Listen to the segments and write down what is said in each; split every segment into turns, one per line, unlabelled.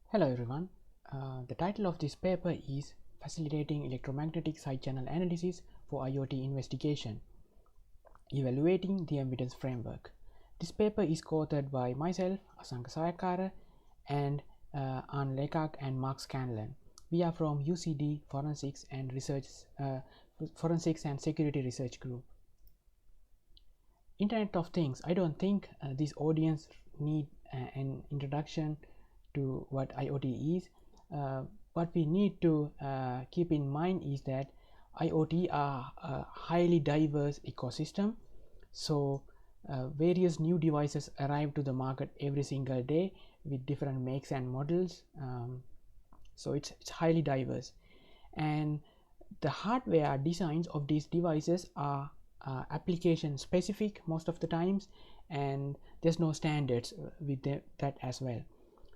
Hello everyone. The title of this paper is Facilitating Electromagnetic Side Channel Analysis for IoT Investigation, Evaluating the Evidence Framework. This paper is co-authored by myself, Asanka Sayakkara, and Khac and Mark Scanlon. We are from UCD Forensics and Security Research Group. Internet of Things. I don't think this audience need an introduction to what IoT is. What we need to keep in mind is that IoT are a highly diverse ecosystem. So various new devices arrive to the market every single day with different makes and models. So it's highly diverse, and the hardware designs of these devices are application specific most of the times, and there's no standards with that as well.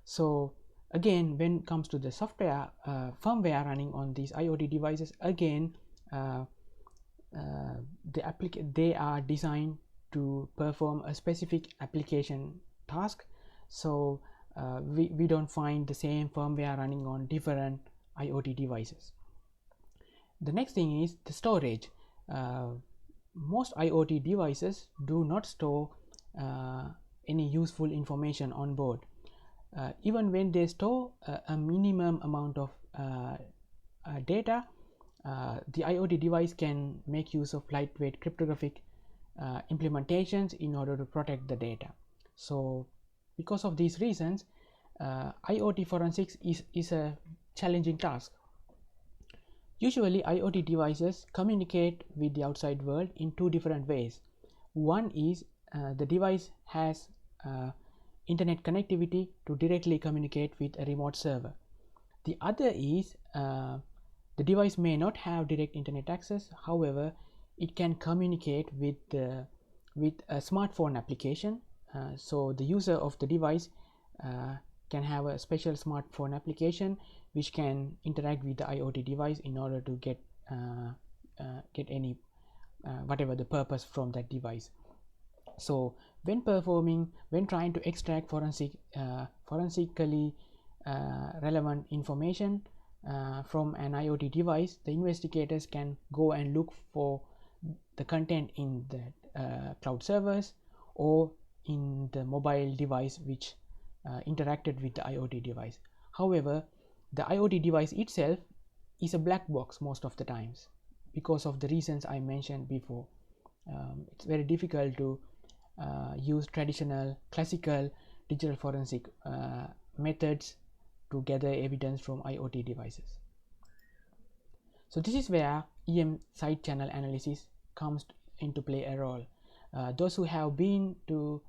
So again, when it comes to the software firmware running on these IoT devices, again they are designed to perform a specific application task. So we don't find the same firmware running on different IoT devices. The next thing is the storage. Most IoT devices do not store any useful information on board. Even when they store a minimum amount of data, the IoT device can make use of lightweight cryptographic implementations in order to protect the data. So because of these reasons, IoT forensics is a challenging task. Usually IoT devices communicate with the outside world in two different ways. One is the device has internet connectivity to directly communicate with a remote server. The other is the device may not have direct internet access, however it can communicate with a smartphone application. So the user of the device can have a special smartphone application which can interact with the IoT device in order to get any whatever the purpose from that device. So when trying to extract forensically relevant information from an IoT device, the investigators can go and look for the content in the cloud servers or in the mobile device which interacted with the IoT device. However, the IoT device itself is a black box most of the times because of the reasons I mentioned before. It's very difficult to use traditional classical digital forensic methods to gather evidence from IoT devices. So this is where EM side channel analysis comes into play a role. Those who have been to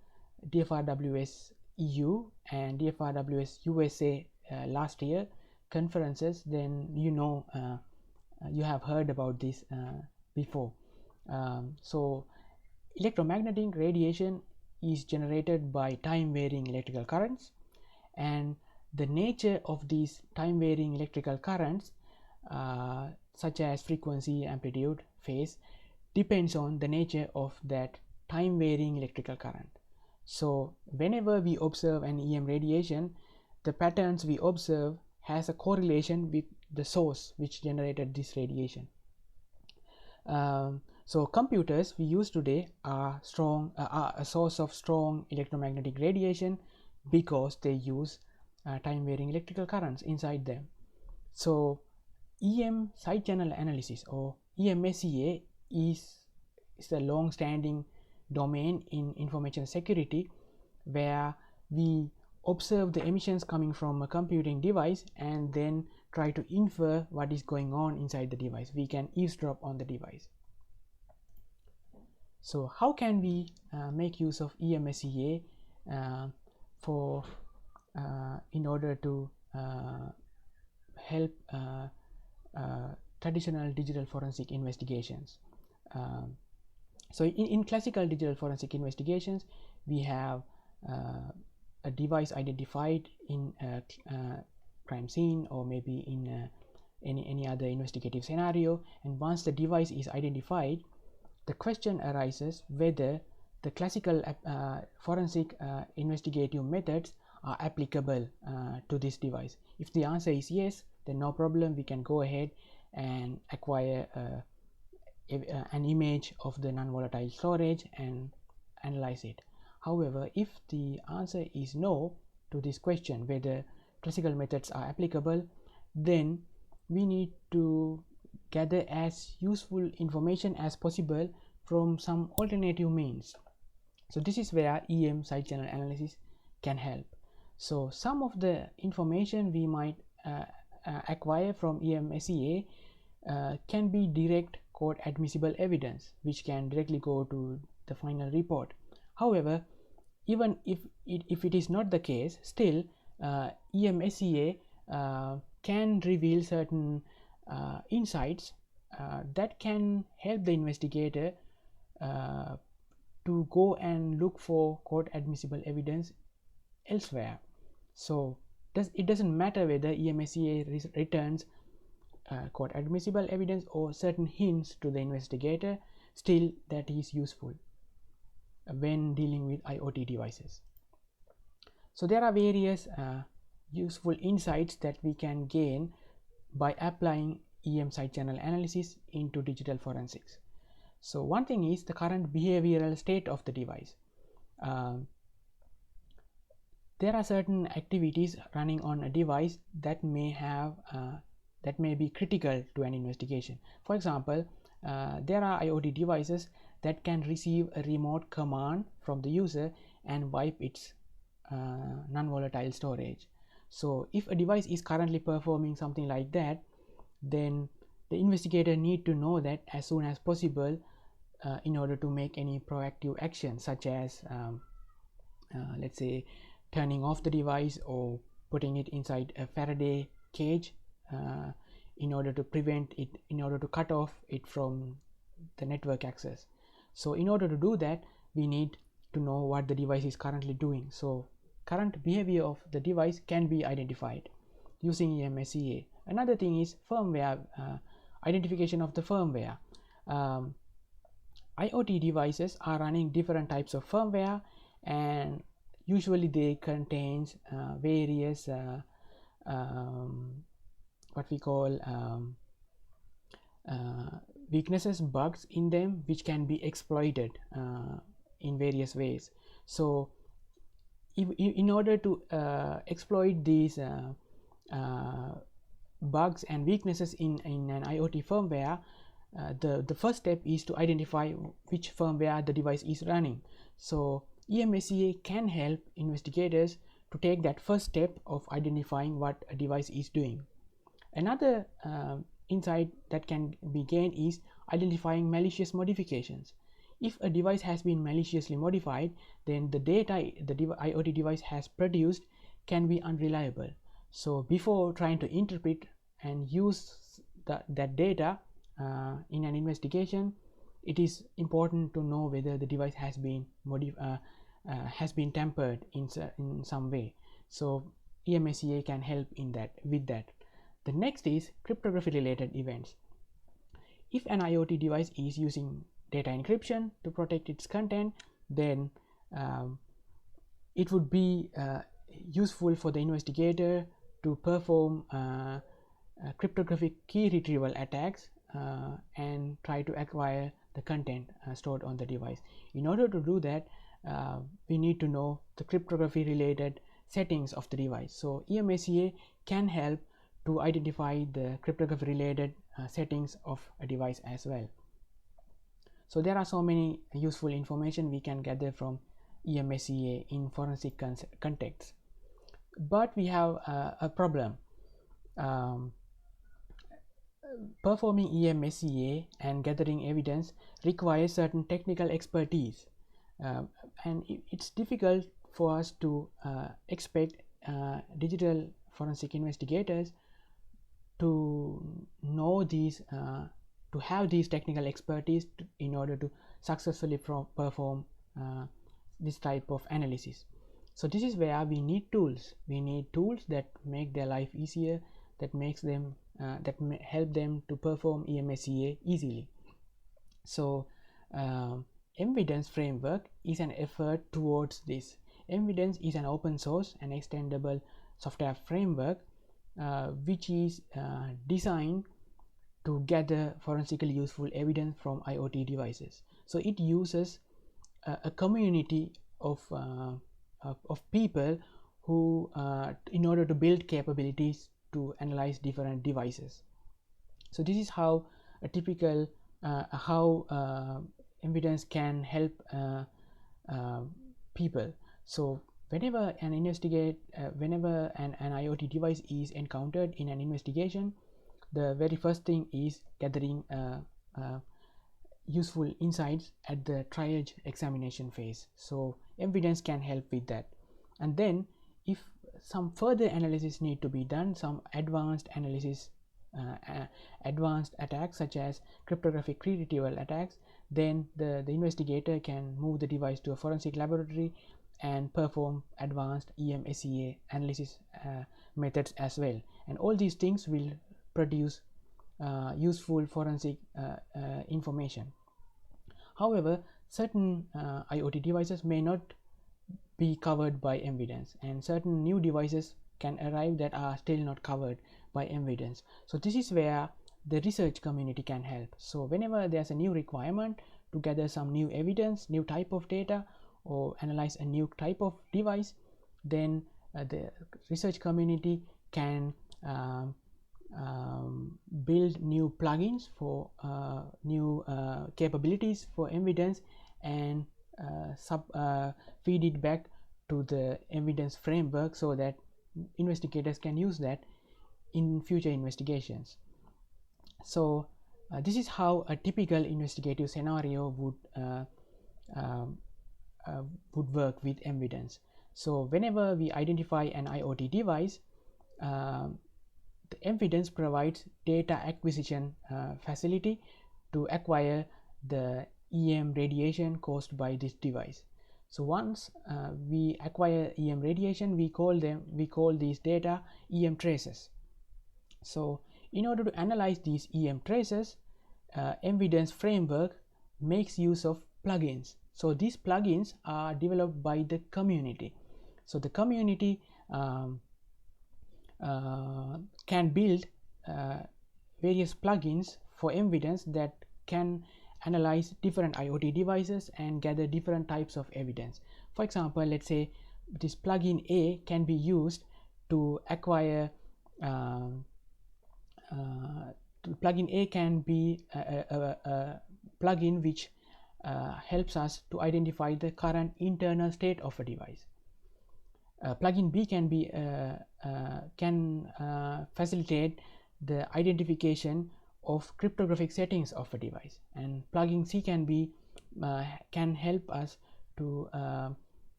DFRWS EU and DFRWS USA last year conferences, then you have heard about this before. So electromagnetic radiation is generated by time varying electrical currents, and the nature of these time varying electrical currents such as frequency, amplitude, phase depends on the nature of that time varying electrical current. So whenever we observe an EM radiation, the patterns we observe has a correlation with the source which generated this radiation. So computers we use today are a source of strong electromagnetic radiation because they use time varying electrical currents inside them. So EM side channel analysis or EMSEA is a long-standing domain in information security, where we observe the emissions coming from a computing device and then try to infer what is going on inside the device. We can eavesdrop on the device. So how can we make use of EMSEA in order to help traditional digital forensic investigations? So in classical digital forensic investigations, we have a device identified in a crime scene or maybe in any other investigative scenario, and once the device is identified, the question arises whether the classical forensic investigative methods are applicable to this device. If the answer is yes, then no problem, we can go ahead and acquire an image of the non-volatile storage and analyze it. However, if the answer is no to this question, whether classical methods are applicable, then we need to gather as useful information as possible from some alternative means. So this is where EM side channel analysis can help. So some of the information we might acquire from EM SEA can be direct court admissible evidence, which can directly go to the final report. However, even if it is not the case, still EM SEA can reveal certain insights that can help the investigator to go and look for court admissible evidence elsewhere. So it doesn't matter whether EMSEA returns court admissible evidence or certain hints to the investigator, still that is useful when dealing with IoT devices. So there are various useful insights that we can gain by applying EM side channel analysis into digital forensics. So one thing is the current behavioral state of the device. There are certain activities running on a device that may be critical to an investigation. For example, there are IoT devices that can receive a remote command from the user and wipe its non-volatile storage. So if a device is currently performing something like that, then the investigator need to know that as soon as possible in order to make any proactive action, such as let's say turning off the device or putting it inside a Faraday cage in order to prevent it, in order to cut off it from the network access. So in order to do that, we need to know what the device is currently doing. So current behavior of the device can be identified using EMSEA. Another thing is firmware, identification of the firmware. IoT devices are running different types of firmware, and usually they contains various what we call weaknesses, bugs in them, which can be exploited in various ways. So in order to exploit these bugs and weaknesses in an IoT firmware, the first step is to identify which firmware the device is running. So EMSEA can help investigators to take that first step of identifying what a device is doing. Another insight that can be gained is identifying malicious modifications. If a device has been maliciously modified, then the data the IoT device has produced can be unreliable. So before trying to interpret and use that data in an investigation, it is important to know whether the device has been tampered in some way. So EMSEA can help with that. The next is cryptography related events. If an IoT device is using data encryption to protect its content, then it would be useful for the investigator to perform cryptographic key retrieval attacks and try to acquire the content stored on the device. In order to do that, we need to know the cryptography related settings of the device. So EMSEA can help to identify the cryptography related settings of a device as well. So there are so many useful information we can gather from EMSEA in forensic context. But we have a problem. Performing EMSEA and gathering evidence requires certain technical expertise, and it's difficult for us to expect digital forensic investigators to know these, to have these technical expertise in order to successfully perform this type of analysis. So this is where we need tools. We need tools that make their life easier, that makes them help them to perform EMSEA easily. So Emvidence framework is an effort towards this. Emvidence is an open source and extendable software framework which is designed to gather forensically useful evidence from IoT devices. So it uses a community of people who in order to build capabilities to analyze different devices. So this is how a typical Emvidence can help people. So whenever an IoT device is encountered in an investigation, the very first thing is gathering useful insights at the triage examination phase. So Emvidence can help with that. And then if some further analysis need to be done, some advanced analysis, advanced attacks such as cryptographic retrieval attacks, then the investigator can move the device to a forensic laboratory and perform advanced EM-SEA analysis methods as well. And all these things will produce useful forensic information. However, certain IoT devices may not be covered by Emvidence, and certain new devices can arrive that are still not covered by Emvidence. So this is where the research community can help. So whenever there's a new requirement to gather some new evidence, new type of data, or analyze a new type of device, then the research community can build new plugins for new capabilities for Emvidence and feed it back to the Emvidence framework so that investigators can use that in future investigations. So this is how a typical investigative scenario would work with Emvidence. So whenever we identify an IoT device, the Emvidence provides data acquisition facility to acquire the EM radiation caused by this device. So once we acquire EM radiation, we call these data EM traces. So in order to analyze these EM traces, Emvidence framework makes use of plugins. So these plugins are developed by the community. So the community can build various plugins for Emvidence that can analyze different IoT devices and gather different types of evidence. For example, let's say this plugin A can be used to acquire plugin A can be a plugin which helps us to identify the current internal state of a device. Plugin B can facilitate the identification of cryptographic settings of a device, and plugin C can help us to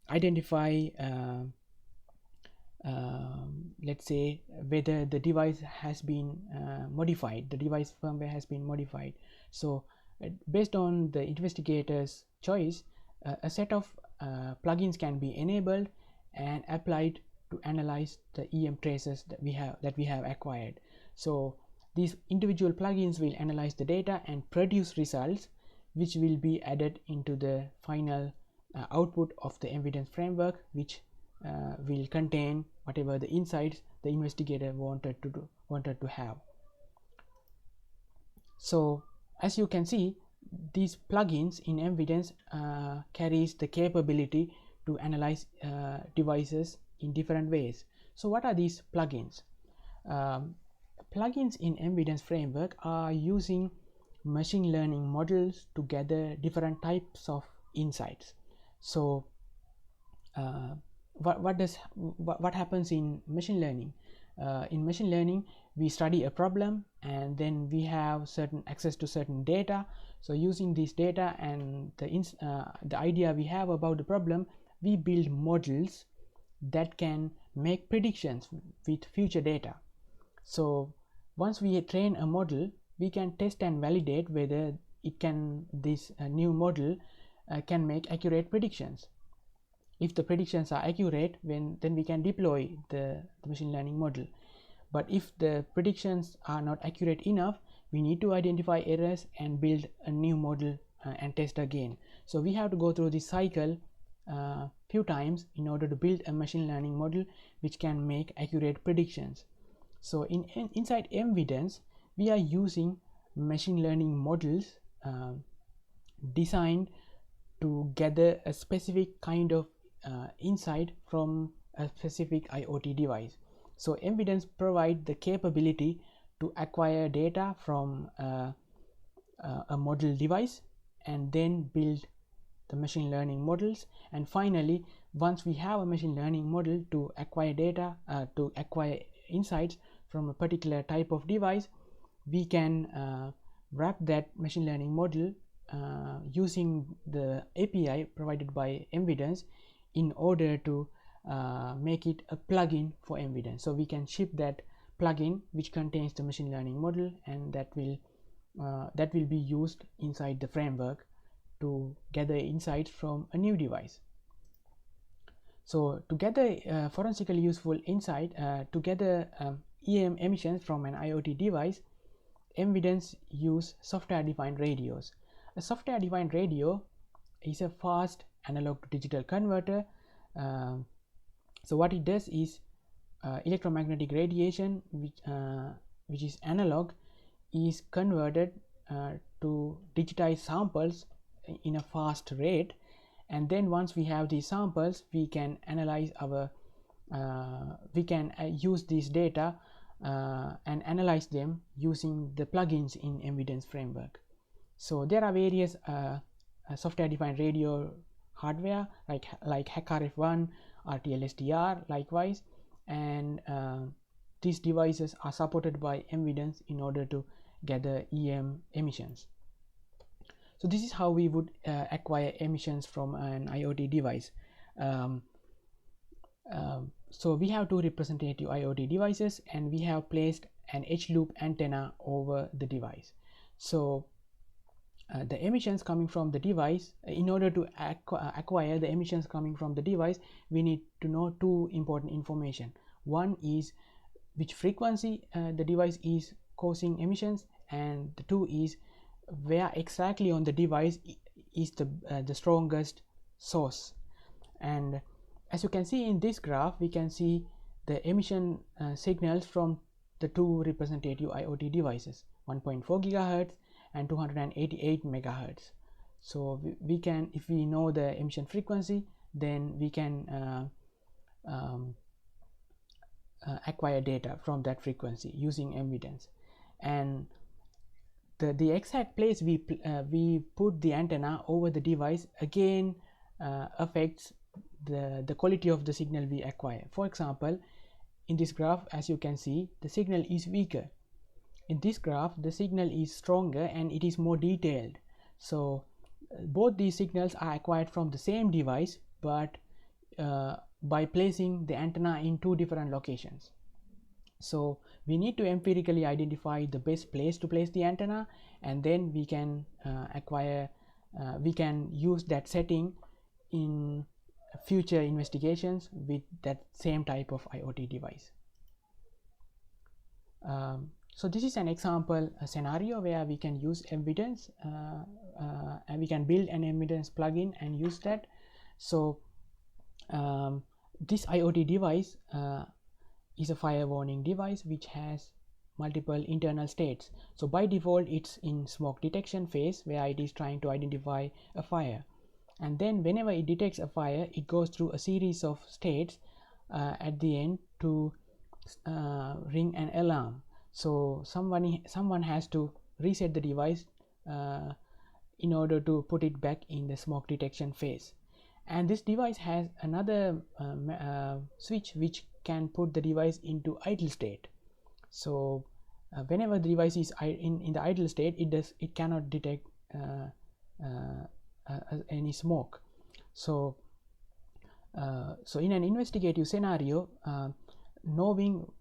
identify let's say whether the device has been modified, the device firmware has been modified. So based on the investigator's choice, a set of plugins can be enabled and applied to analyze the EM traces that we have acquired. So these individual plugins will analyze the data and produce results which will be added into the final output of the Emvidence framework, which will contain whatever the insights the investigator wanted to have. So as you can see, these plugins in Emvidence carries the capability to analyze devices in different ways. So what are these plugins? Plugins in Emvidence framework are using machine learning models to gather different types of insights. So what happens in machine learning? In machine learning, we study a problem and then we have certain access to certain data. So using this data and the idea we have about the problem, we build models that can make predictions with future data. So once we train a model, we can test and validate whether this new model can make accurate predictions. If the predictions are accurate, then we can deploy the machine learning model. But if the predictions are not accurate enough, we need to identify errors and build a new model and test again. So we have to go through this cycle few times in order to build a machine learning model which can make accurate predictions. So inside Emvidence, we are using machine learning models designed to gather a specific kind of insight from a specific IoT device. So Emvidence provides the capability to acquire data from a model device and then build the machine learning models. And finally, once we have a machine learning model to acquire data, to acquire insights from a particular type of device, we can wrap that machine learning model using the API provided by Emvidence in order to make it a plugin for Emvidence. So we can ship that plugin which contains the machine learning model, and that will be used inside the framework to gather insights from a new device. So to gather forensically useful insight, to gather EM emissions from an IoT device, Emvidence use software-defined radios. A software-defined radio is a fast analog to digital converter. So what it does is electromagnetic radiation, which is analog, is converted to digitized samples in a fast rate, and then once we have these samples, we can analyze our use these data and analyze them using the plugins in Emvidence framework. So there are various software-defined radio hardware like Khac RF1, RTL-SDR likewise, and these devices are supported by Emvidence in order to gather EM emissions. So this is how we would acquire emissions from an IoT device. So we have two representative IoT devices, and we have placed an H-loop antenna over the device. So the emissions coming from the device, in order to acquire the emissions coming from the device, we need to know two important information. One is which frequency the device is causing emissions, and the two is where exactly on the device is the strongest source. And as you can see in this graph, we can see the emission signals from the two representative IoT devices, 1.4 GHz and 288 MHz. So we can, if we know the emission frequency, then we can acquire data from that frequency using Emvidence. And the exact place we put the antenna over the device again affects the quality of the signal we acquire. For example, in this graph, as you can see, the signal is weaker. In this graph, the signal is stronger and it is more detailed. So both these signals are acquired from the same device, but by placing the antenna in two different locations. So we need to empirically identify the best place to place the antenna, and then we can we can use that setting in future investigations with that same type of IoT device. So this is an example scenario where we can use Emvidence and we can build an Emvidence plugin and use that. So this IoT device is a fire warning device which has multiple internal states. So by default it's in smoke detection phase, where it is trying to identify a fire, and then whenever it detects a fire, it goes through a series of states at the end to ring an alarm. So someone has to reset the device in order to put it back in the smoke detection phase. And this device has another switch which can put the device into idle state. So whenever the device is in the idle state, it cannot detect any smoke. So in an investigative scenario, knowing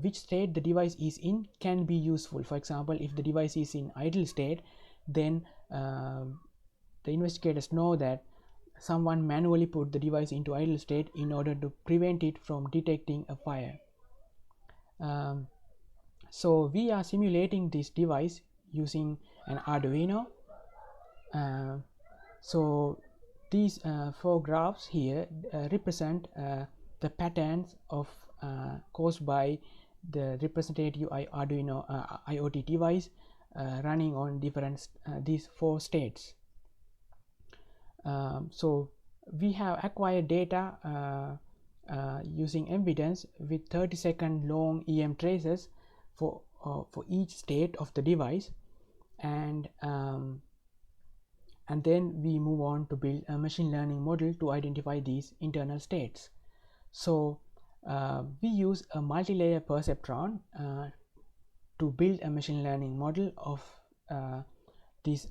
which state the device is in can be useful. For example, if the device is in idle state, then the investigators know that someone manually put the device into idle state in order to prevent it from detecting a fire. So we are simulating this device using an Arduino. So these 4 graphs here represent the patterns of caused by the representative Arduino IoT device running on different these 4 states. So we have acquired data using Emvidence with 30-second long EM traces for each state of the device, and then we move on to build a machine learning model to identify these internal states. So we use a multi-layer perceptron to build a machine learning model of this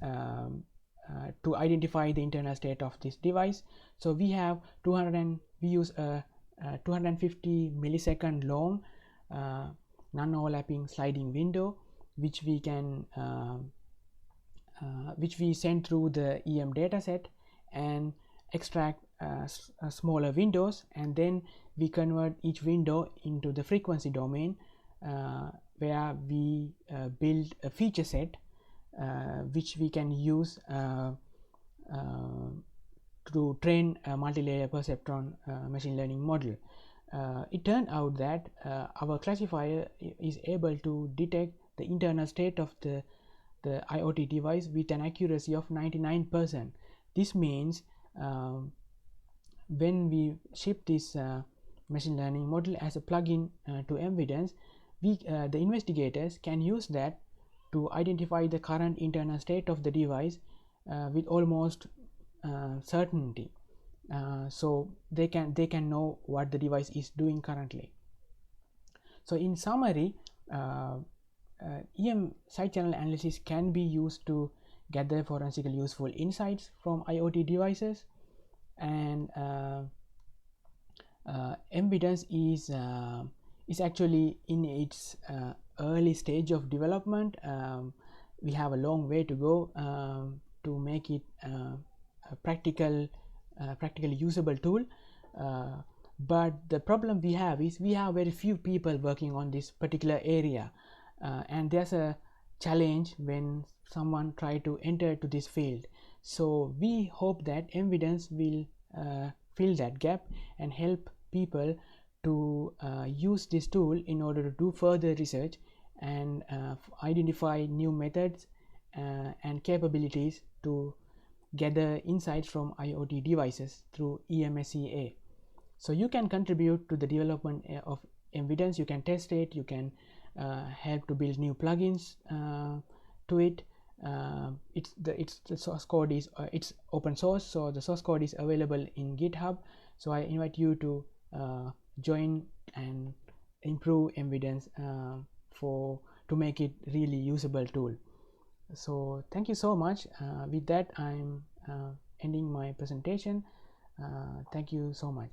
to identify the internal state of this device. So we have we use a 250 millisecond long non-overlapping sliding window, which we can which we send through the EM dataset and extract smaller windows, and then we convert each window into the frequency domain where we build a feature set which we can use to train a multi-layer perceptron machine learning model. It turned out that our classifier is able to detect the internal state of the IoT device with an accuracy of 99%. This means when we ship this machine learning model as a plugin to Emvidence, the investigators can use that to identify the current internal state of the device with almost certainty. So they can know what the device is doing currently. So in summary, EM side channel analysis can be used to gather forensically useful insights from IoT devices, and Emvidence is actually in its early stage of development. We have a long way to go to make it a practically usable tool, but the problem we have is we have very few people working on this particular area, and there's a challenge when someone try to enter to this field. So we hope that Emvidence will fill that gap and help people to use this tool in order to do further research and identify new methods and capabilities to gather insights from IoT devices through EMSEA. So you can contribute to the development of Emvidence. You can test it, you can help to build new plugins to it. The source code is it's open source, so the source code is available in GitHub. So I invite you to join and improve Emvidence to make it really usable tool. So thank you so much. With that, I'm ending my presentation. Thank you so much.